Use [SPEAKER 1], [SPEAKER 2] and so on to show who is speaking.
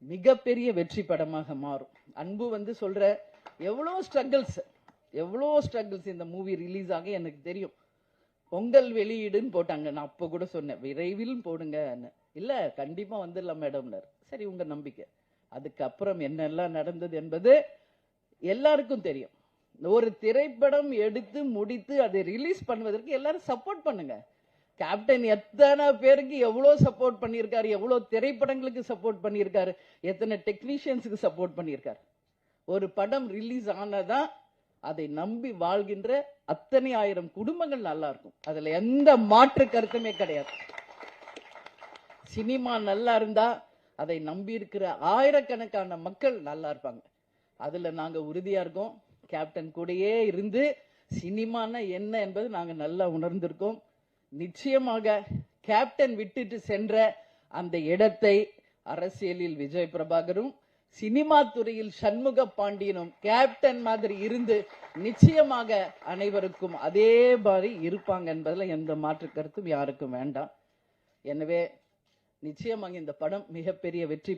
[SPEAKER 1] மிகப்பெரிய வெற்றி படமாக மாறும். அன்பு வந்து சொல்ற எவ்வளோ ஸ்ட்ரகிள்ஸ் இந்த மூவி ரிலீஸ் ஆக எனக்கு தெரியும். பொங்கல் வெளியீடுன்னு போட்டாங்க. நான் அப்போ கூட சொன்னேன் விரைவில் போடுங்க. இல்ல கண்டிப்பா வந்துடலாம் மேடம்னர். சரி உங்க நம்பிக்கை. அதுக்கப்புறம் என்னெல்லாம் நடந்தது என்பது எல்லாருக்கும் தெரியும். ஒரு திரைப்படம் எடுத்து முடித்து அதை ரிலீஸ் பண்ணுவதற்கு எல்லாரும் சப்போர்ட் பண்ணுங்க. கேப்டன் எத்தனை பேருக்கு எவ்வளவு சப்போர்ட் பண்ணியிருக்காரு, எவ்வளவு திரைப்படங்களுக்கு சப்போர்ட் பண்ணியிருக்காரு, எத்தனை டெக்னீஷியன்ஸுக்கு சப்போர்ட் பண்ணியிருக்காரு. ஒரு படம் ரிலீஸ் ஆனதான் அதை நம்பி வாழ்கின்ற அத்தனை ஆயிரம் குடும்பங்கள் நல்லா இருக்கும். அதுல எந்த மாற்று கருத்துமே கிடையாது. சினிமா நல்லா இருந்தா அதை நம்பி இருக்கிற ஆயிரக்கணக்கான மக்கள் நல்லா இருப்பாங்க. அதுல நாங்க உறுதியா இருக்கோம். கேப்டன் கூடயே இருந்து சினிமானா என்ன என்பது நாங்க நல்லா உணர்ந்திருக்கோம். நிச்சயமாக கேப்டன் விட்டுட்டு சென்ற அந்த இடத்தை அரசியலில் விஜய் பிரபாகரும், சினிமா துறையில் சண்முக பாண்டியனும் கேப்டன் மாதிரி இருந்து நிச்சயமாக அனைவருக்கும் அதே மாதிரி இருப்பாங்க என்பதில் எந்த மாற்று கருத்தும் யாருக்கும் வேண்டாம். எனவே நிச்சயமாக இந்த படம் மிகப்பெரிய வெற்றி